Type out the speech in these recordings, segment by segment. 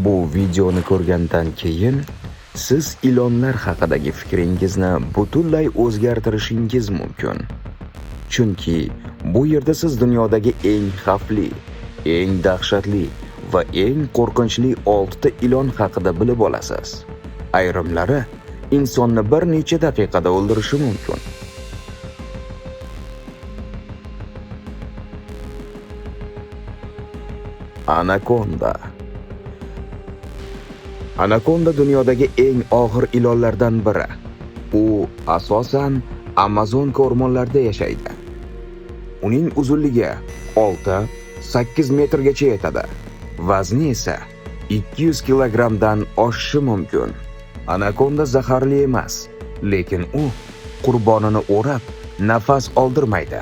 Bu videoni ko'rgandan keyin siz ilonlar haqidagi fikringizni butunlay o'zgartirishingiz mumkin. Chunki bu yerda siz dunyodagi eng xavfli, eng dahshatli va eng qo'rqinchli 6 ta ilon haqida bilib olasiz. Ayrimlari insonni bir necha daqiqada o'ldirishi mumkin. Anakonda. Anakonda dunyodagi eng og'ir ilonlardan biri. U asosan Amazonka o'rmonlarida yashaydi. Uning uzunligi 6-8 metrgacha yetadi. Vazni esa 200 kilogramdan oshishi mumkin. Anakonda zaharli emas, lekin u qurbonini o'rab, nafas oldirmaydi.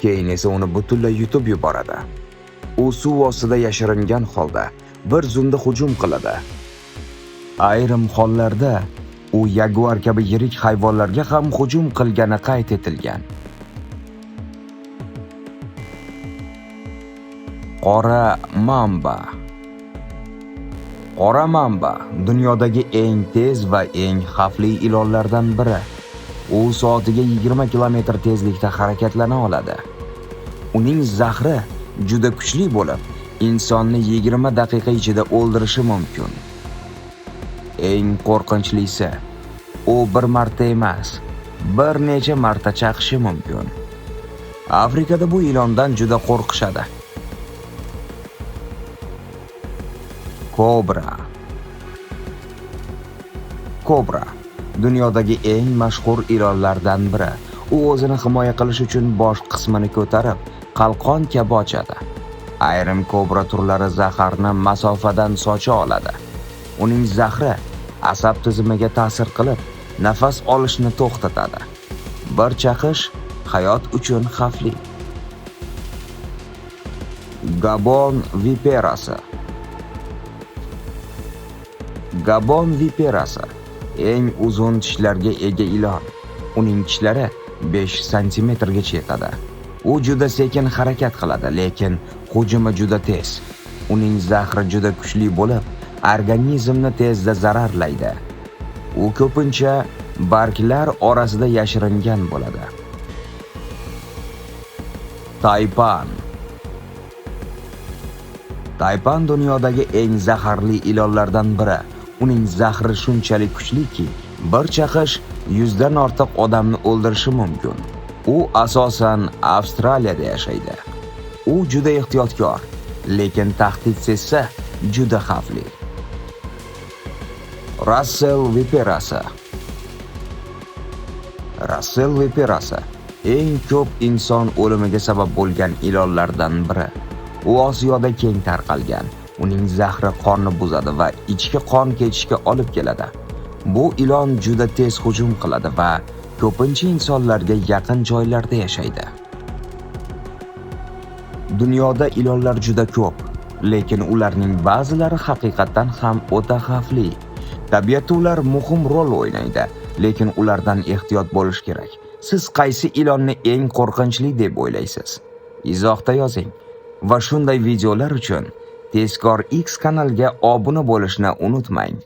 Keyin esa uni butunlay yutib yuboradi. U suv ostida yashiringan holda bir zumda hujum qiladi. Ayrim hollarda u yaguar kabi yirik hayvonlarga ham hujum qilgani qayd etilgan. Qora mamba. Qora mamba dunyodagi eng tez va eng xavfli ilonlardan biri. U soatiga 20 km tezlikda harakatlana oladi. Uning zahri juda kuchli bo'lib, insonni 20 daqiqa ichida o'ldirishi mumkin. Eng qo'rqinchlisi, u bir marta emas, bir necha marta chaqishi mumkin. Afrikada bu ilondan juda qo'rqishadi. Kobra. Kobra dunyodagi eng mashhur ilonlardan biri. U o'zini himoya qilish uchun bosh qismini ko'tarib, qalqon kabi ochadi. Ayrim kobra turlari zaharni masofadan socha oladi. Uning zahri asab tizimiga ta'sir qilib, nafas olishni to'xtatadi. Bir chaqish hayot uchun xavfli. Gabon viperasi. Gabon viperasi eng uzun tishlarga ega ilon. Uning tishlari 5 cm gacha yetadi. U juda sekin harakat qiladi, lekin hujumi juda tez. Uning zahri juda kuchli bo'lib, organizmni tezda zararlaydi. U ko'pincha barglar orasida yashiringan bo'ladi. Taypan. Taypan dunyodagi eng zaharli ilonlardan biri. Uning zahri shunchalik kuchliki, bir chaqish 100 dan ortiq odamni o'ldirishi mumkin. U asosan Avstraliyada yashaydi. U juda ehtiyotkor, lekin tahdid sezsa juda xavfli. Russell viperasi. Russell viperasi eng ko'p inson o'limiga sabab bo'lgan ilonlardan biri. U Osiyoda keng tarqalgan. Uning zahri qonni buzadi va ichki qon ketishga olib keladi. Bu ilon juda tez hujum qiladi va ko'pincha insonlarga yaqin joylarda yashaydi. Dunyoda ilonlar juda ko'p, lekin ularning ba'zilari haqiqatan ham o'ta xavfli. Tabiatda ular muhim rol o'ynaydi, lekin ulardan ehtiyot bo'lish kerak. Siz qaysi ilonni eng qo'rqinchli deb o'ylaysiz? Izohda yozing. Va shunday videolar uchun Tezkor X kanaliga obuna bo'lishni unutmang.